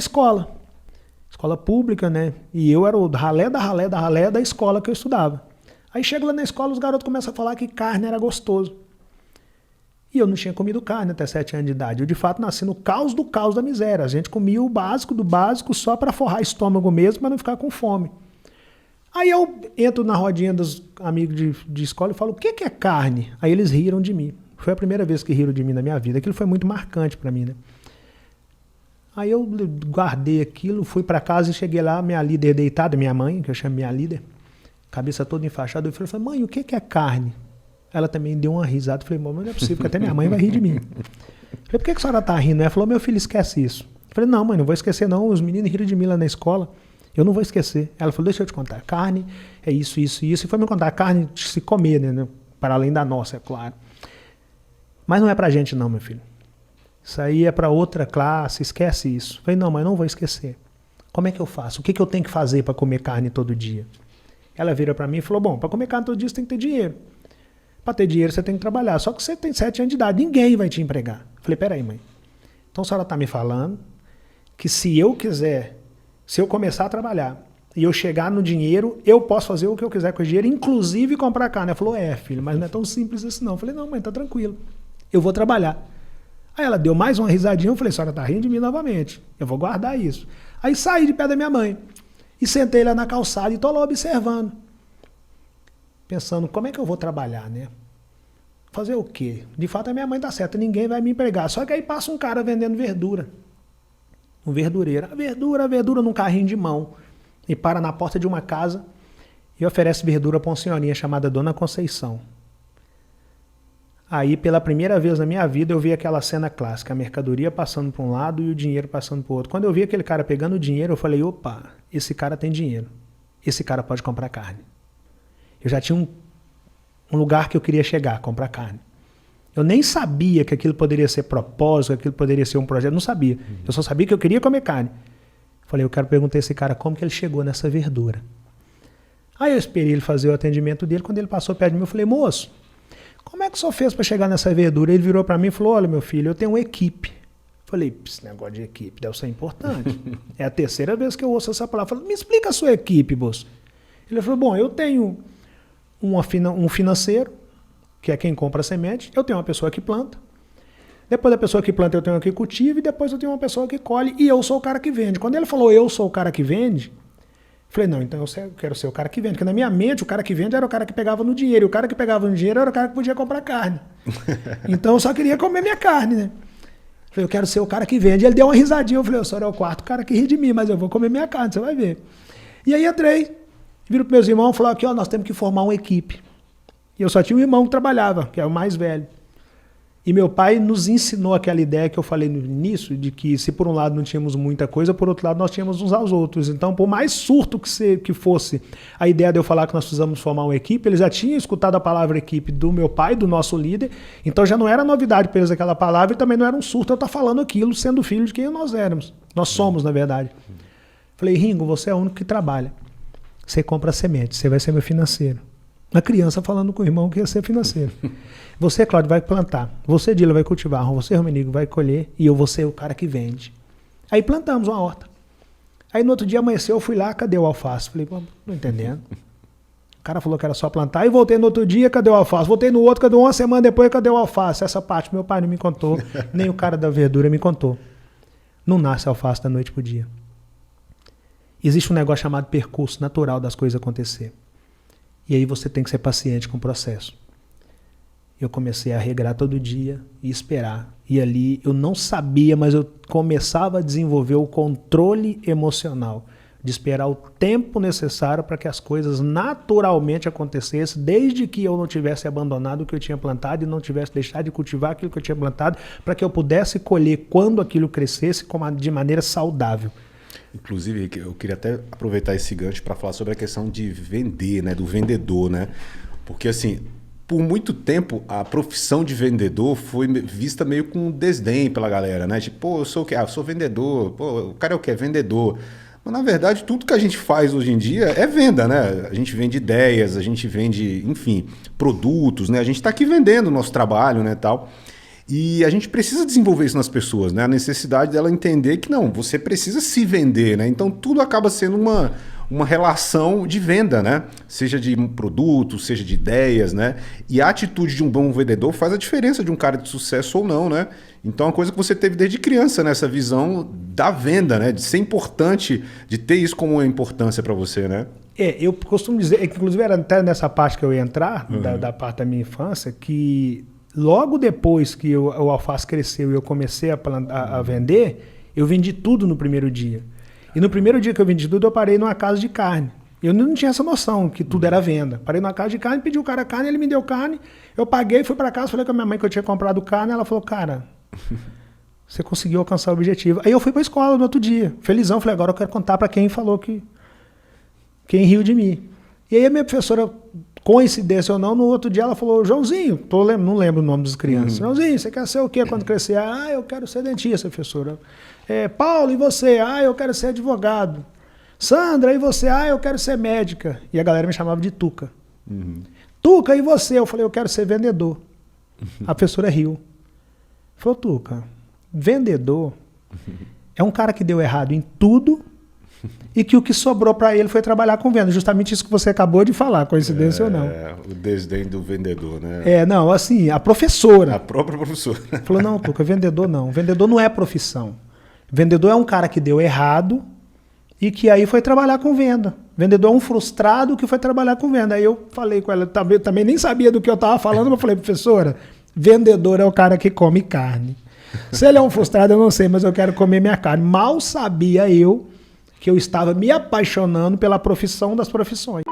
escola pública, né? E eu era o ralé da escola que eu estudava. Aí chego lá na escola, os garotos começam a falar que carne era gostoso. E eu não tinha comido carne até 7 anos de idade. Eu, de fato, nasci no caos do caos da miséria. A gente comia o básico do básico só para forrar estômago mesmo, para não ficar com fome. Aí eu entro na rodinha dos amigos de escola e falo, o que é carne? Aí eles riram de mim. Foi a primeira vez que riram de mim na minha vida. Aquilo foi muito marcante para mim, né? Aí eu guardei aquilo, fui para casa e cheguei lá, minha líder deitada, minha mãe, que eu chamo minha líder, cabeça toda enfaixada. Eu falei, mãe, o que é carne? Ela também deu uma risada. Eu falei, mãe, não é possível, porque até minha mãe vai rir de mim. Eu falei, por que a senhora está rindo? Ela falou, meu filho, esquece isso. Eu falei, não, mãe, não vou esquecer não, os meninos riram de mim lá na escola, eu não vou esquecer. Ela falou, deixa eu te contar, carne é isso, isso e isso. E foi me contar, carne de se comer, né? Para além da nossa, é claro. Mas não é pra gente não, meu filho. Isso aí é para outra classe, esquece isso. Eu falei, não, mas não vou esquecer. Como é que eu faço? O que eu tenho que fazer para comer carne todo dia? Ela vira para mim e falou, bom, para comer carne todo dia você tem que ter dinheiro. Para ter dinheiro você tem que trabalhar. Só que você tem 7 anos de idade, ninguém vai te empregar. Eu falei, peraí, mãe. Então a senhora está me falando que se eu começar a trabalhar e eu chegar no dinheiro, eu posso fazer o que eu quiser com o dinheiro, inclusive comprar carne. Ela falou, filho, mas não é tão simples assim não. Eu falei, não, mãe, tá tranquilo. Eu vou trabalhar. Aí ela deu mais uma risadinha, eu falei, a senhora tá rindo de mim novamente. Eu vou guardar isso. Aí saí de pé da minha mãe e sentei lá na calçada e tô lá observando. Pensando, como é que eu vou trabalhar, né? Fazer o quê? De fato, a minha mãe tá certa, ninguém vai me empregar. Só que aí passa um cara vendendo verdura. Um verdureiro. A verdura num carrinho de mão. E para na porta de uma casa e oferece verdura para uma senhorinha chamada Dona Conceição. Aí, pela primeira vez na minha vida, eu vi aquela cena clássica, a mercadoria passando para um lado e o dinheiro passando para o outro. Quando eu vi aquele cara pegando o dinheiro, eu falei, opa, esse cara tem dinheiro. Esse cara pode comprar carne. Eu já tinha um lugar que eu queria chegar, comprar carne. Eu nem sabia que aquilo poderia ser propósito, que aquilo poderia ser um projeto, não sabia. Eu só sabia que eu queria comer carne. Falei, eu quero perguntar a esse cara como que ele chegou nessa verdura. Aí eu esperei ele fazer o atendimento dele, quando ele passou perto de mim, eu falei, moço, como é que o senhor fez para chegar nessa verdura? Ele virou para mim e falou, olha meu filho, eu tenho uma equipe. Falei, esse negócio de equipe deve ser importante. É a terceira vez que eu ouço essa palavra. Falei, me explica a sua equipe, moço. Ele falou, bom, eu tenho um financeiro, que é quem compra a semente, eu tenho uma pessoa que planta, depois da pessoa que planta eu tenho uma que cultiva e depois eu tenho uma pessoa que colhe e eu sou o cara que vende. Quando ele falou eu sou o cara que vende, falei, não, então eu quero ser o cara que vende, porque na minha mente o cara que vende era o cara que pegava no dinheiro, e o cara que pegava no dinheiro era o cara que podia comprar carne. Então eu só queria comer minha carne, né? Falei, eu quero ser o cara que vende. Ele deu uma risadinha, eu falei, o senhor é o quarto cara que ri de mim, mas eu vou comer minha carne, você vai ver. E aí entrei, viro para meus irmãos e falei, aqui ó, nós temos que formar uma equipe. E eu só tinha um irmão que trabalhava, que era o mais velho. E meu pai nos ensinou aquela ideia que eu falei no início, de que se por um lado não tínhamos muita coisa, por outro lado nós tínhamos uns aos outros. Então, por mais surto que fosse a ideia de eu falar que nós precisamos formar uma equipe, eles já tinham escutado a palavra equipe do meu pai, do nosso líder, então já não era novidade para eles aquela palavra e também não era um surto eu estar falando aquilo, sendo filho de quem nós éramos. Nós somos, na verdade. Falei, Ringo, você é o único que trabalha. Você compra semente, você vai ser meu financeiro. Uma criança falando com o irmão que ia ser financeiro. Você, Cláudio, vai plantar. Você, Dila, vai cultivar. Você, Romenigo, vai colher. E eu vou ser o cara que vende. Aí plantamos uma horta. Aí no outro dia amanheceu, eu fui lá, cadê o alface? Falei, não entendendo. O cara falou que era só plantar. Aí voltei no outro dia, cadê o alface? Voltei no outro, cadê uma semana depois, cadê o alface? Essa parte meu pai não me contou, nem o cara da verdura me contou. Não nasce alface da noite pro dia. Existe um negócio chamado percurso natural das coisas acontecer. E aí você tem que ser paciente com o processo. Eu comecei a regrar todo dia e esperar. E ali eu não sabia, mas eu começava a desenvolver o controle emocional, de esperar o tempo necessário para que as coisas naturalmente acontecessem, desde que eu não tivesse abandonado o que eu tinha plantado e não tivesse deixado de cultivar aquilo que eu tinha plantado, para que eu pudesse colher quando aquilo crescesse de maneira saudável. Inclusive, eu queria até aproveitar esse gancho para falar sobre a questão de vender, né, do vendedor, né? Porque, assim, por muito tempo, a profissão de vendedor foi vista meio com desdém pela galera, né? Tipo, pô, eu sou o quê? Ah, eu sou vendedor. Pô, o cara é o quê? Vendedor. Mas, na verdade, tudo que a gente faz hoje em dia é venda, né? A gente vende ideias, a gente vende, enfim, produtos, né? A gente está aqui vendendo o nosso trabalho, né, tal. E a gente precisa desenvolver isso nas pessoas, né? A necessidade dela entender que não, você precisa se vender, né? Então tudo acaba sendo uma relação de venda, né? Seja de um produto, seja de ideias, né? E a atitude de um bom vendedor faz a diferença de um cara de sucesso ou não, né? Então é uma coisa que você teve desde criança, né? Essa visão da venda, né? De ser importante, de ter isso como uma importância para você, né? Eu costumo dizer, inclusive era até nessa parte que eu ia entrar, da parte da minha infância, que logo depois que o alface cresceu e eu comecei a vender, eu vendi tudo no primeiro dia. E no primeiro dia que eu vendi tudo, eu parei numa casa de carne. Eu não tinha essa noção que tudo era venda. Parei numa casa de carne, pedi o cara carne, ele me deu carne, eu paguei, fui para casa, falei com a minha mãe que eu tinha comprado carne, ela falou, cara, você conseguiu alcançar o objetivo. Aí eu fui para a escola no outro dia, felizão, falei, agora eu quero contar para quem falou quem riu de mim. E aí a minha professora, coincidência ou não, no outro dia ela falou, Joãozinho, não lembro o nome das crianças, Joãozinho, você quer ser o quê quando crescer? Ah, eu quero ser dentista, professora. Paulo, e você? Ah, eu quero ser advogado. Sandra, e você? Ah, eu quero ser médica. E a galera me chamava de Tuca. Tuca, e você? Eu falei, eu quero ser vendedor. A professora riu. Falou, Tuca, vendedor é um cara que deu errado em tudo e que o que sobrou para ele foi trabalhar com venda. Justamente isso que você acabou de falar, coincidência ou não. O desdém do vendedor, né? Não, assim, a professora. A própria professora. Falou, não, Tuca, vendedor não. Vendedor não é profissão. Vendedor é um cara que deu errado e que aí foi trabalhar com venda. Vendedor é um frustrado que foi trabalhar com venda. Aí eu falei com ela, também nem sabia do que eu estava falando, mas eu falei, professora, vendedor é o cara que come carne. Se ele é um frustrado, eu não sei, mas eu quero comer minha carne. Mal sabia eu que eu estava me apaixonando pela profissão das profissões.